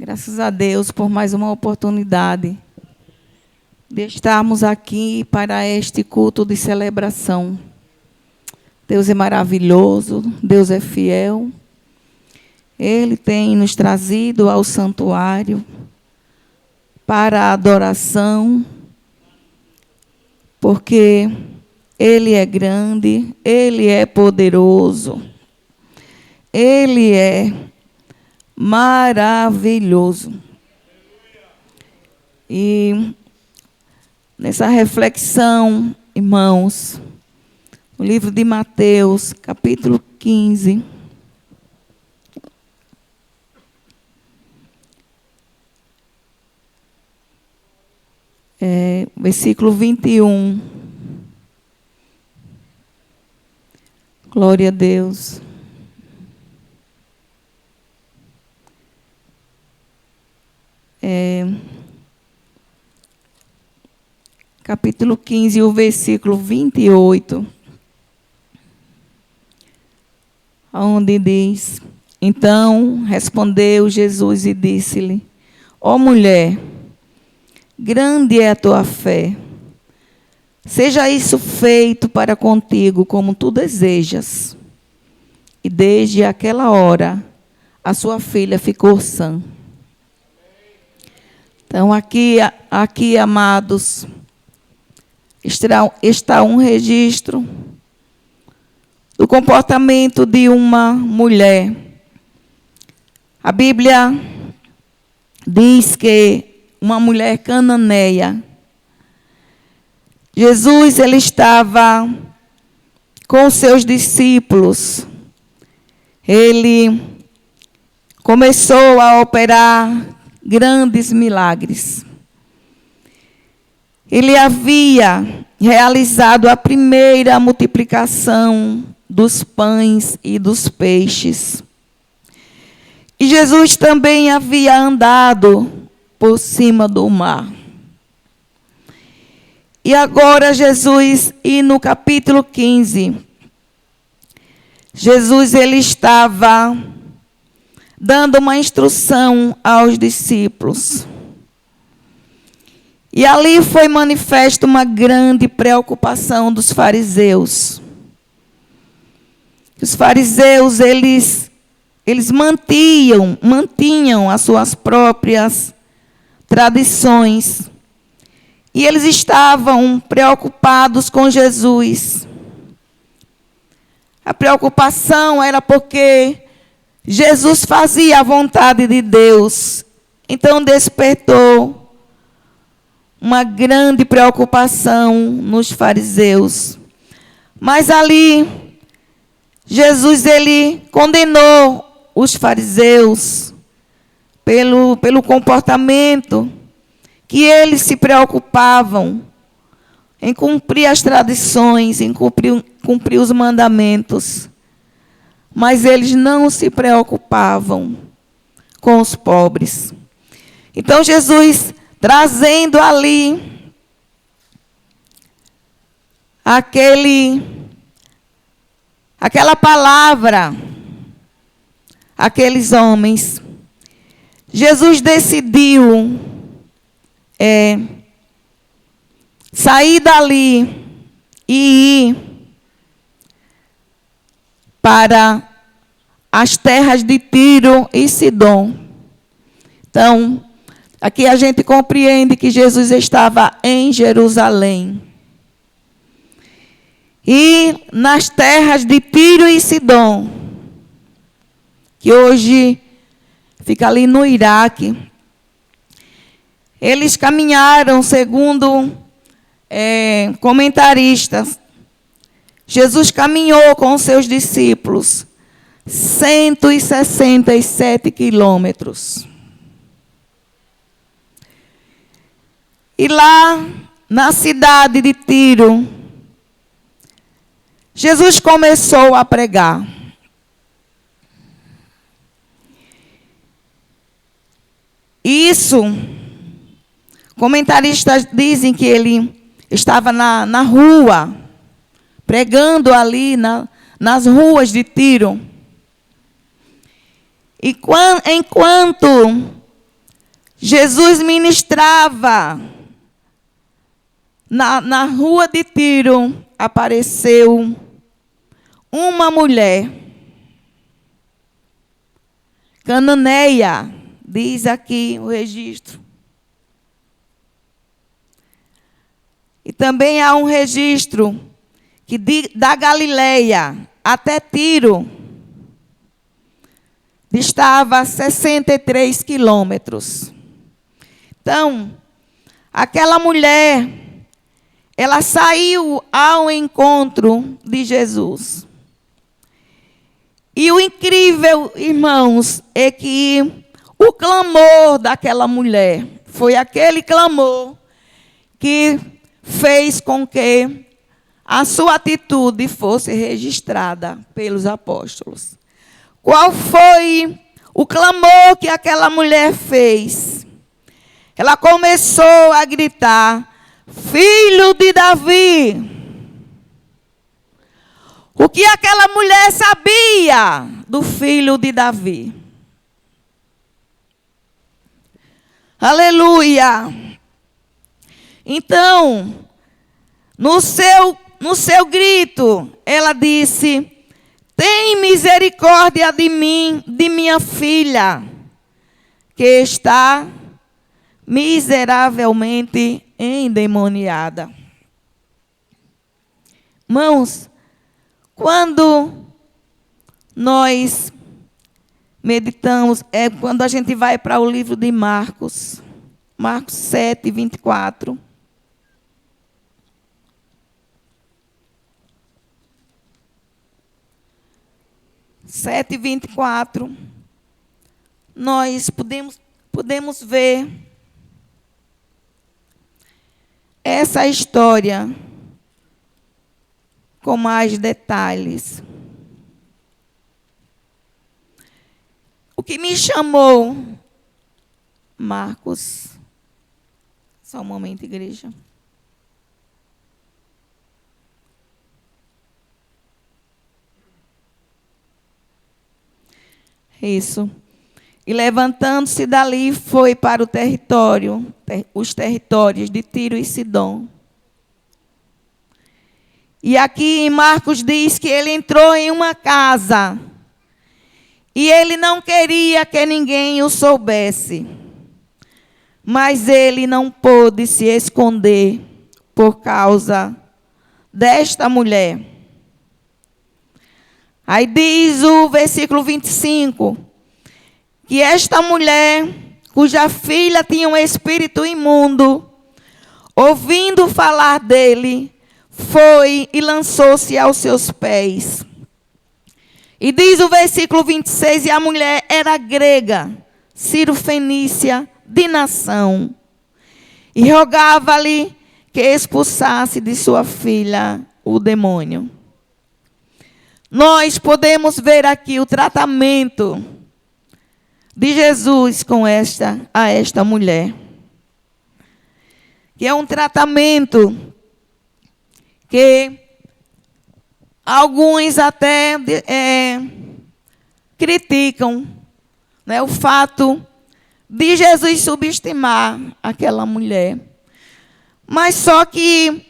Graças a Deus por mais uma oportunidade de estarmos aqui para este culto de celebração. Deus é maravilhoso, Deus é fiel. Ele tem nos trazido ao santuário para a adoração, porque Ele é grande, Ele é poderoso, Ele é maravilhoso. E nessa reflexão, irmãos, o livro de Mateus, capítulo 15, versículo 21. Glória a Deus. Capítulo 15, o versículo 28, onde diz: Então respondeu Jesus e disse-lhe: Ó mulher, grande é a tua fé. Seja isso feito para contigo como tu desejas. E desde aquela hora, a sua filha ficou sã. Então, aqui, amados, está um registro do comportamento de uma mulher. A Bíblia diz que uma mulher cananeia. Jesus, ele estava com os seus discípulos. Ele começou a operar grandes milagres. Ele havia realizado a primeira multiplicação dos pães e dos peixes. E Jesus também havia andado por cima do mar. E agora Jesus, e no capítulo 15, Jesus ele estava dando uma instrução aos discípulos. E ali foi manifesta uma grande preocupação dos fariseus. Os fariseus, eles mantinham as suas próprias tradições. E eles estavam preocupados com Jesus. A preocupação era porque Jesus fazia a vontade de Deus. Então despertou uma grande preocupação nos fariseus. Mas ali, Jesus ele condenou os fariseus pelo comportamento que eles se preocupavam em cumprir as tradições, em cumprir os mandamentos. Mas eles não se preocupavam com os pobres. Então Jesus, trazendo ali aquela palavra, aqueles homens, Jesus decidiu sair dali e ir para as terras de Tiro e Sidom. Então, aqui a gente compreende que Jesus estava em Jerusalém. E nas terras de Tiro e Sidom, que hoje fica ali no Iraque, eles caminharam, segundo comentaristas, Jesus caminhou com os seus discípulos 167 quilômetros. E lá, na cidade de Tiro, Jesus começou a pregar. Isso, comentaristas dizem que ele estava na rua, pregando ali nas ruas de Tiro. E enquanto Jesus ministrava na rua de Tiro, apareceu uma mulher cananeia, diz aqui o registro. E também há um registro que da Galileia até Tiro distava 63 quilômetros. Então, aquela mulher, ela saiu ao encontro de Jesus. E o incrível, irmãos, é que o clamor daquela mulher foi aquele clamor que fez com que a sua atitude fosse registrada pelos apóstolos. Qual foi o clamor que aquela mulher fez? Ela começou a gritar: Filho de Davi! O que aquela mulher sabia do filho de Davi? Aleluia! Então, no seu grito, ela disse: tem misericórdia de mim, de minha filha, que está miseravelmente endemoniada. Irmãos, quando nós meditamos, quando a gente vai para o livro de Marcos 7, 24. Nós podemos ver essa história com mais detalhes. O que me chamou, Marcos, só um momento, igreja. Isso. E levantando-se dali, foi para os territórios de Tiro e Sidom. E aqui em Marcos diz que ele entrou em uma casa e ele não queria que ninguém o soubesse. Mas ele não pôde se esconder por causa desta mulher. Aí diz o versículo 25, que esta mulher, cuja filha tinha um espírito imundo, ouvindo falar dele, foi e lançou-se aos seus pés. E diz o versículo 26, e a mulher era grega, cirofenícia, de nação, e rogava-lhe que expulsasse de sua filha o demônio. Nós podemos ver aqui o tratamento de Jesus com esta mulher. Que é um tratamento que alguns até criticam, né, o fato de Jesus subestimar aquela mulher. Mas só que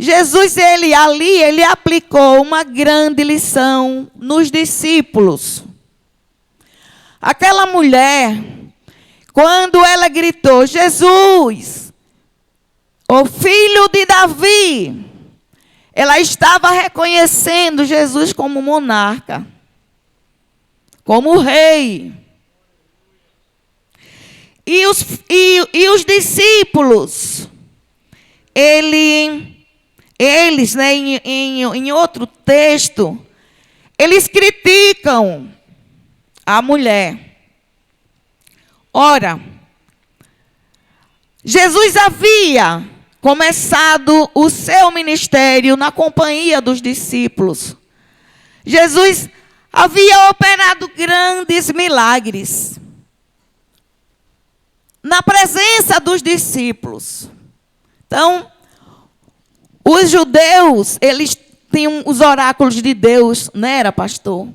Jesus, ele aplicou uma grande lição nos discípulos. Aquela mulher, quando ela gritou, Jesus, o filho de Davi, ela estava reconhecendo Jesus como monarca, como rei. E os discípulos, eles, né, em outro texto, eles criticam a mulher. Ora, Jesus havia começado o seu ministério na companhia dos discípulos. Jesus havia operado grandes milagres na presença dos discípulos. Então, os judeus, eles tinham os oráculos de Deus, não era, pastor?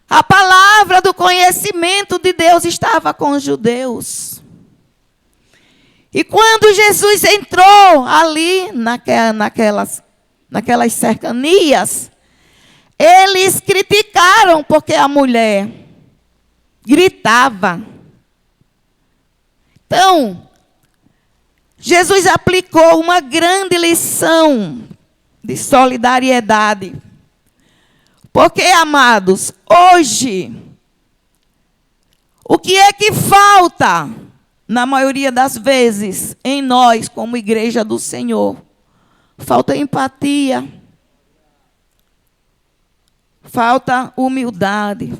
A palavra do conhecimento de Deus estava com os judeus. E quando Jesus entrou ali naquelas cercanias, eles criticaram porque a mulher gritava. Então, Jesus aplicou uma grande lição de solidariedade. Porque, amados, hoje, o que é que falta, na maioria das vezes, em nós, como igreja do Senhor? Falta empatia. Falta humildade.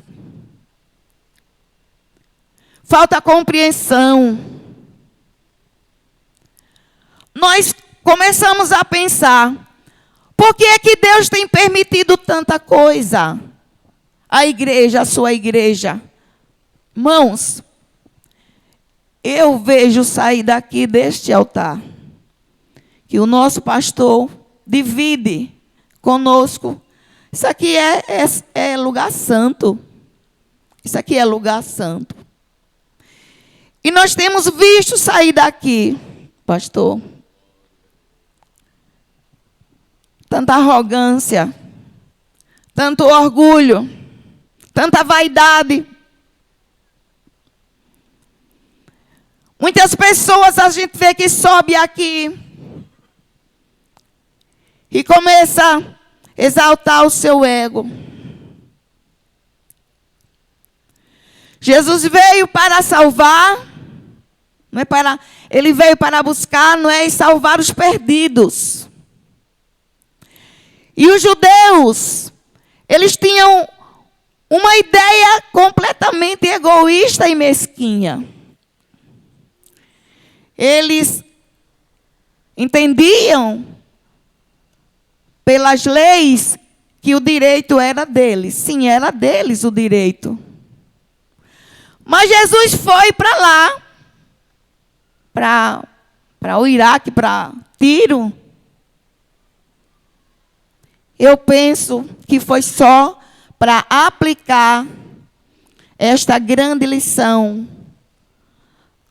Falta compreensão. Nós começamos a pensar, por que é que Deus tem permitido tanta coisa? A igreja, a sua igreja. Irmãos, eu vejo sair daqui deste altar, que o nosso pastor divide conosco. Isso aqui é lugar santo. Isso aqui é lugar santo. E nós temos visto sair daqui, pastor, tanta arrogância, tanto orgulho, tanta vaidade. Muitas pessoas a gente vê que sobe aqui e começa a exaltar o seu ego. Jesus veio para salvar, não é para, ele veio para buscar, não é, e salvar os perdidos. E os judeus, eles tinham uma ideia completamente egoísta e mesquinha. Eles entendiam pelas leis que o direito era deles. Sim, era deles o direito. Mas Jesus foi para lá, para o Iraque, para Tiro. Eu penso que foi só para aplicar esta grande lição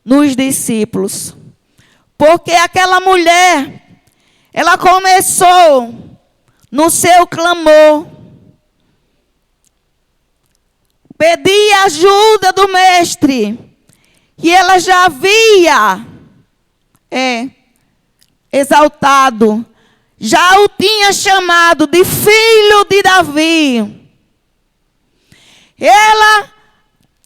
nos discípulos. Porque aquela mulher, ela começou no seu clamor, pedir ajuda do mestre, que ela já havia exaltado, já o tinha chamado de filho de Davi. Ela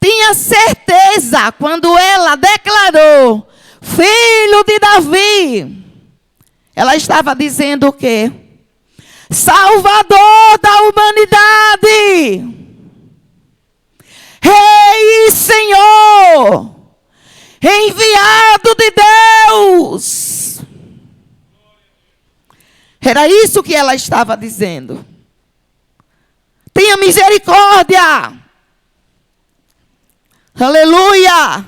tinha certeza, quando ela declarou, filho de Davi, ela estava dizendo o quê? Salvador da humanidade. Rei e Senhor, enviado de Deus. Era isso que ela estava dizendo. Tenha misericórdia. Aleluia.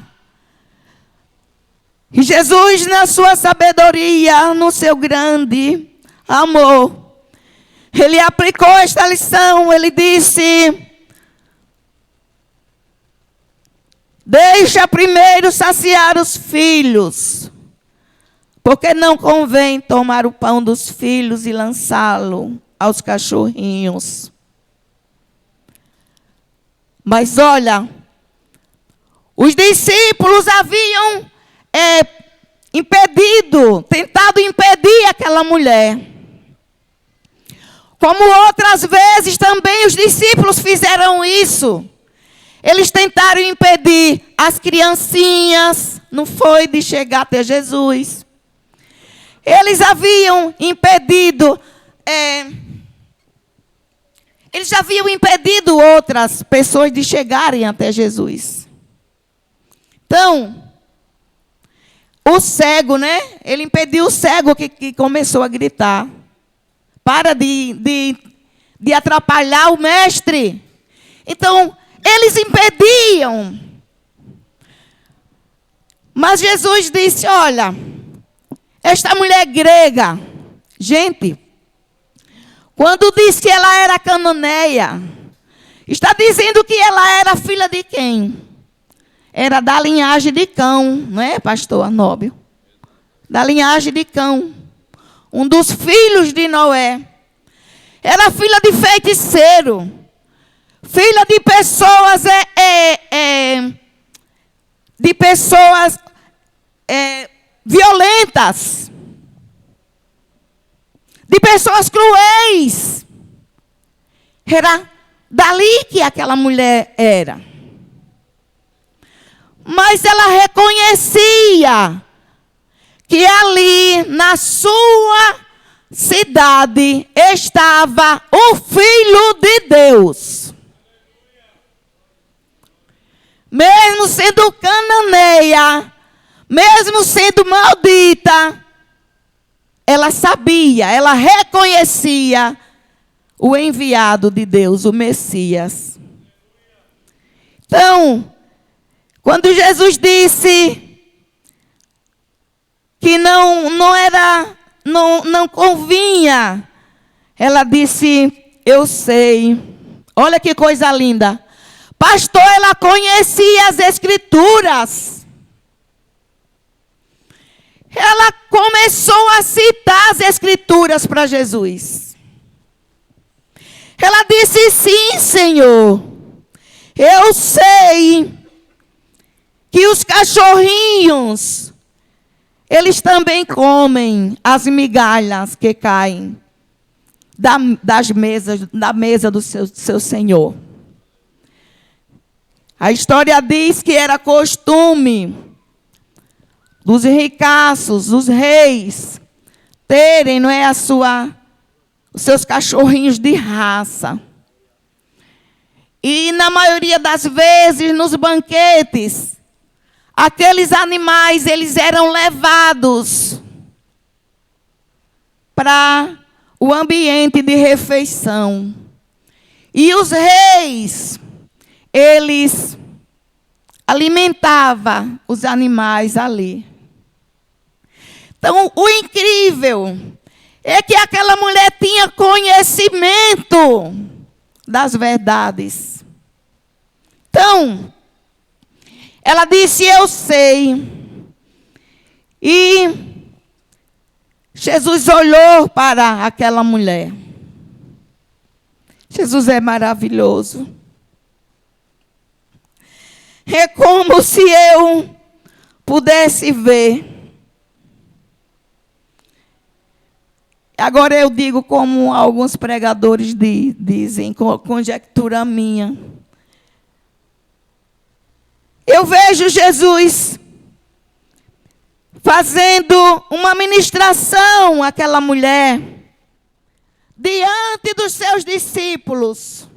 E Jesus, na sua sabedoria, no seu grande amor, ele aplicou esta lição. Ele disse: deixa primeiro saciar os filhos, porque não convém tomar o pão dos filhos e lançá-lo aos cachorrinhos. Mas olha, os discípulos haviam tentado impedir aquela mulher. Como outras vezes também os discípulos fizeram isso. Eles tentaram impedir as criancinhas, não foi, de chegar até Jesus. Eles haviam impedido, eles já haviam impedido outras pessoas de chegarem até Jesus. Então, o cego, né? Ele impediu o cego que começou a gritar. Para de atrapalhar o mestre. Então, eles impediam. Mas Jesus disse: olha, esta mulher grega, gente, quando diz que ela era cananeia, está dizendo que ela era filha de quem? Era da linhagem de Cão, não é, pastor Anóbio? da linhagem de Cão, um dos filhos de Noé. Era filha de feiticeiro, filha de pessoas violentas, de pessoas cruéis. Era dali que aquela mulher era. Mas ela reconhecia que ali na sua cidade estava o Filho de Deus. Mesmo sendo cananeia, mesmo sendo maldita, ela sabia, ela reconhecia o enviado de Deus, o Messias. Então, quando Jesus disse que não convinha, ela disse: eu sei. Olha que coisa linda. Pastor, ela conhecia as Escrituras. Ela começou a citar as Escrituras para Jesus. Ela disse: sim, Senhor, eu sei que os cachorrinhos, eles também comem as migalhas que caem da mesa do seu Senhor. A história diz que era costume dos ricaços, dos reis, terem, não é, os seus cachorrinhos de raça. E na maioria das vezes, nos banquetes, aqueles animais, eles eram levados para o ambiente de refeição. E os reis, eles alimentavam os animais ali. Então, o incrível é que aquela mulher tinha conhecimento das verdades. Então, ela disse: eu sei. E Jesus olhou para aquela mulher. Jesus é maravilhoso. É como se eu pudesse ver. Agora eu digo como alguns pregadores dizem, conjectura minha. Eu vejo Jesus fazendo uma ministração àquela mulher diante dos seus discípulos.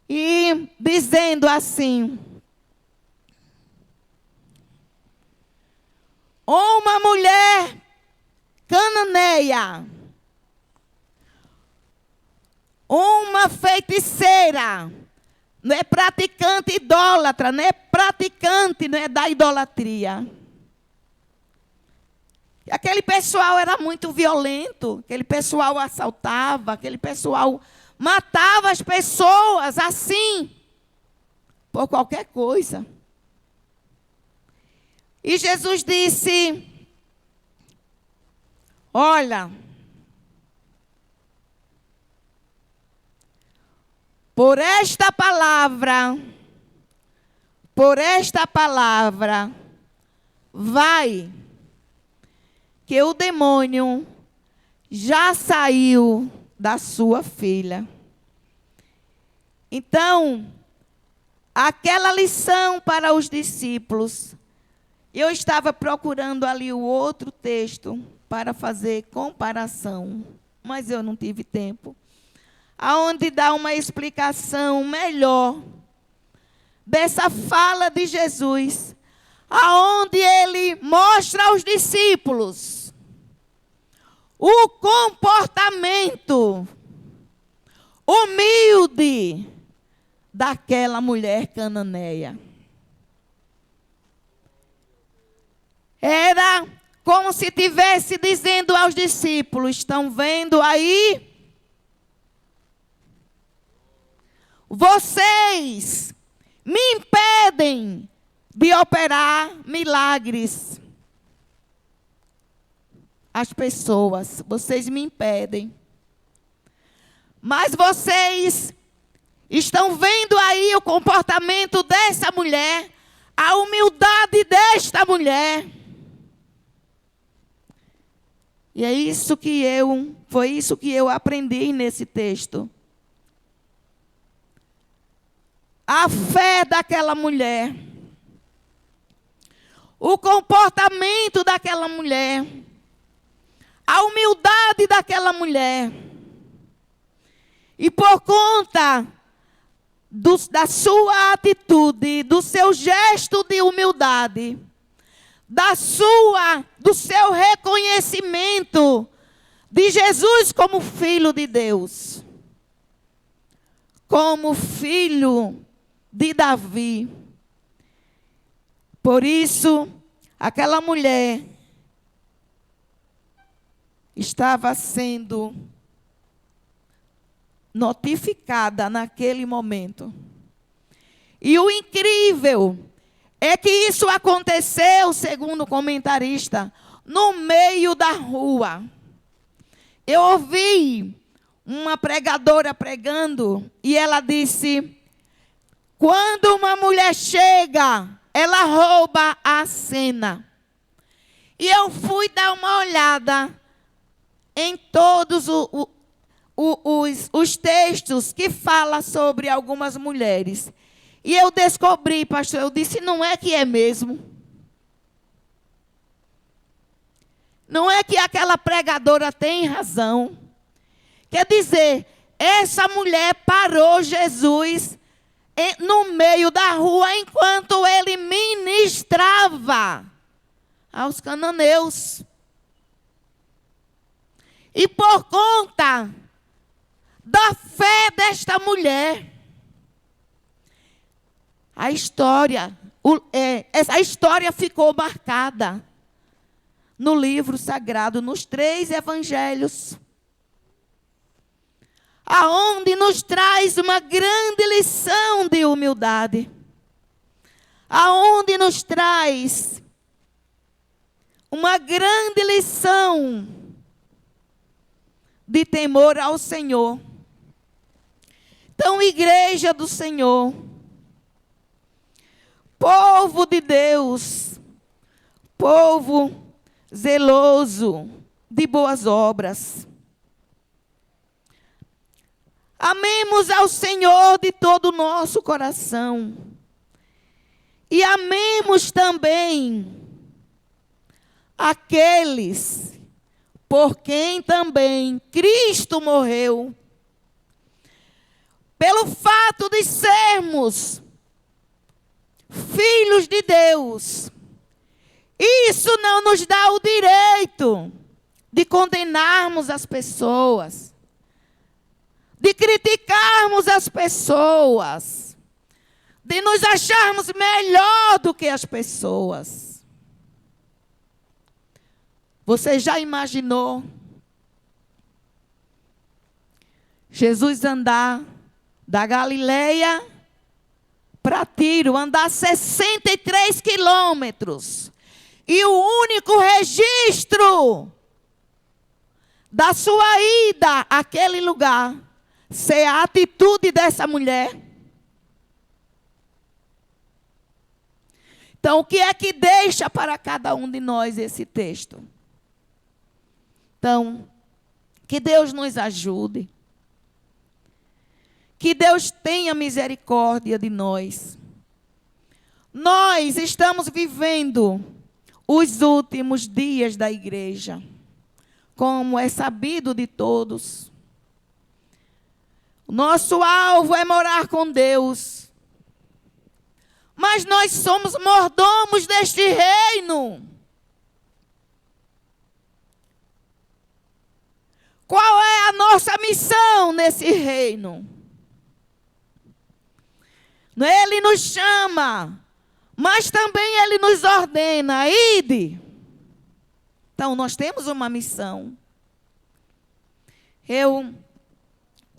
E dizendo assim: uma mulher cananeia, uma feiticeira, não é praticante idólatra, não é praticante, não é da idolatria. E aquele pessoal era muito violento, aquele pessoal assaltava, aquele pessoal matava as pessoas assim, por qualquer coisa. E Jesus disse: olha, por esta palavra, vai, que o demônio já saiu da sua filha. Então, aquela lição para os discípulos, eu estava procurando ali o outro texto para fazer comparação, mas eu não tive tempo, aonde dá uma explicação melhor dessa fala de Jesus, aonde ele mostra aos discípulos o comportamento humilde daquela mulher cananeia. Era como se estivesse dizendo aos discípulos: estão vendo aí? Vocês me impedem de operar milagres. As pessoas, vocês me impedem. Mas vocês estão vendo aí o comportamento dessa mulher, a humildade desta mulher. E foi isso que eu aprendi nesse texto. A fé daquela mulher, o comportamento daquela mulher, a humildade daquela mulher. E por conta da sua atitude, do seu gesto de humildade, do seu reconhecimento de Jesus como Filho de Deus, como filho de Davi. Por isso, aquela mulher estava sendo notificada naquele momento. E o incrível é que isso aconteceu, segundo o comentarista, no meio da rua. Eu ouvi uma pregadora pregando e ela disse: quando uma mulher chega, ela rouba a cena. E eu fui dar uma olhada em todos os textos que falam sobre algumas mulheres. E eu descobri, pastor, eu disse, não é que é mesmo? Não é que aquela pregadora tem razão? Quer dizer, essa mulher parou Jesus no meio da rua enquanto ele ministrava aos cananeus. E por conta da fé desta mulher, essa história ficou marcada no livro sagrado, nos 3 evangelhos, aonde nos traz uma grande lição de humildade, aonde nos traz uma grande lição de temor ao Senhor. Então, igreja do Senhor, povo de Deus, povo zeloso de boas obras, amemos ao Senhor de todo o nosso coração. E amemos também aqueles por quem também Cristo morreu. Pelo fato de sermos filhos de Deus, isso não nos dá o direito de condenarmos as pessoas, de criticarmos as pessoas, de nos acharmos melhor do que as pessoas. Você já imaginou Jesus andar da Galileia para Tiro, andar 63 quilômetros, e o único registro da sua ida àquele lugar ser a atitude dessa mulher? Então, o que é que deixa para cada um de nós esse texto? Então, que Deus nos ajude. Que Deus tenha misericórdia de nós. Nós estamos vivendo os últimos dias da igreja, como é sabido de todos. Nosso alvo é morar com Deus. Mas nós somos mordomos deste reino. Qual é a nossa missão nesse reino? Ele nos chama, mas também Ele nos ordena, ide. Então, nós temos uma missão.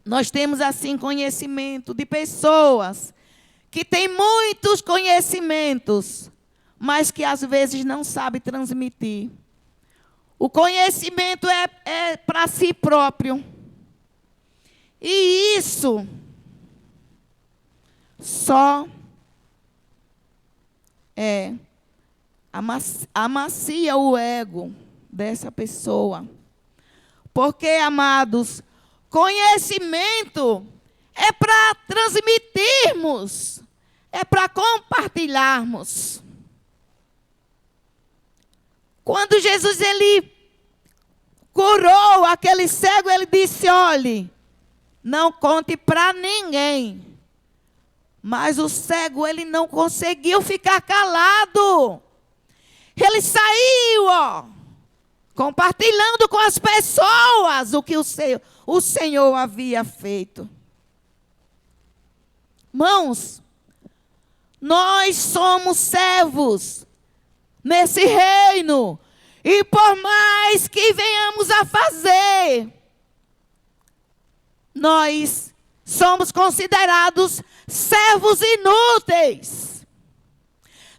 Nós temos, assim, conhecimento de pessoas que tem muitos conhecimentos, mas que às vezes não sabe transmitir. O conhecimento é para si próprio. E isso só amacia o ego dessa pessoa. Porque, amados, conhecimento é para transmitirmos, é para compartilharmos. Quando Jesus ele curou aquele cego, ele disse: olhe, não conte para ninguém. Mas o cego, ele não conseguiu ficar calado. Ele saiu, compartilhando com as pessoas o que o Senhor havia feito. Irmãos, nós somos servos nesse reino. E por mais que venhamos a fazer, nós somos considerados servos inúteis.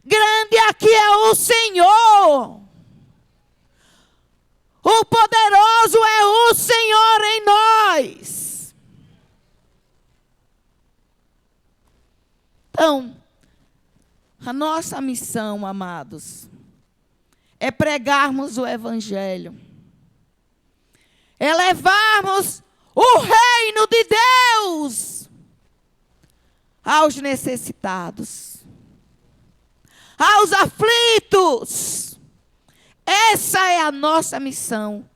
Grande aqui é o Senhor. O poderoso é o Senhor em nós. Então, a nossa missão, amados, é pregarmos o Evangelho. É levarmos o reino de Deus aos necessitados, aos aflitos. Essa é a nossa missão.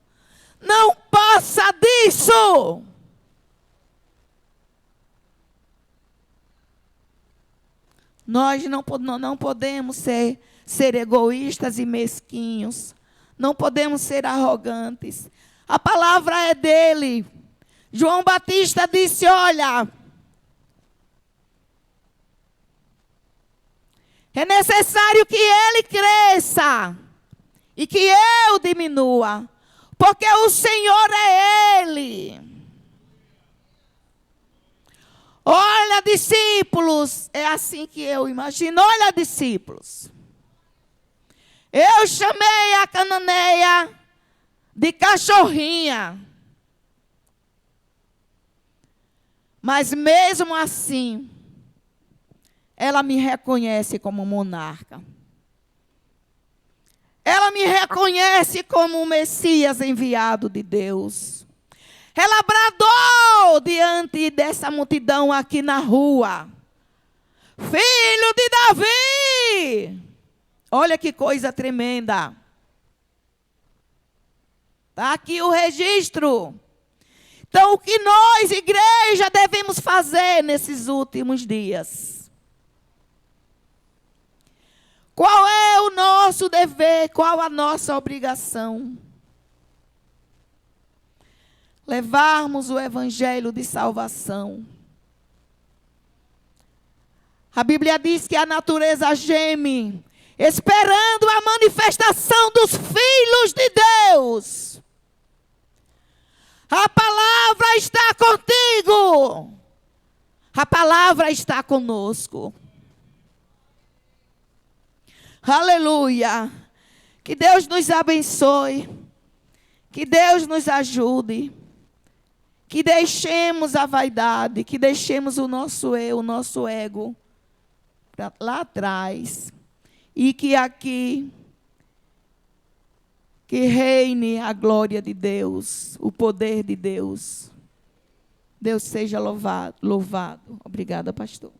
Não passa disso. Nós não podemos ser egoístas e mesquinhos. Não podemos ser arrogantes. A palavra é dele. João Batista disse: olha, é necessário que ele cresça e que eu diminua, porque o Senhor é ele. Olha, discípulos, é assim que eu imagino. Olha, discípulos, eu chamei a cananeia de cachorrinha, mas mesmo assim, ela me reconhece como monarca. Ela me reconhece como o Messias enviado de Deus. Ela bradou diante dessa multidão aqui na rua: Filho de Davi! Olha que coisa tremenda. Está aqui o registro. Então, o que nós, igreja, devemos fazer nesses últimos dias? Qual é o nosso dever? Qual a nossa obrigação? Levarmos o evangelho de salvação. A Bíblia diz que a natureza geme, esperando a manifestação dos filhos de Deus. A palavra está contigo. A palavra está conosco. Aleluia. Que Deus nos abençoe. Que Deus nos ajude. Que deixemos a vaidade, que deixemos o nosso eu, o nosso ego lá atrás. E que aqui, que reine a glória de Deus, o poder de Deus. Deus seja louvado. Obrigada, pastor.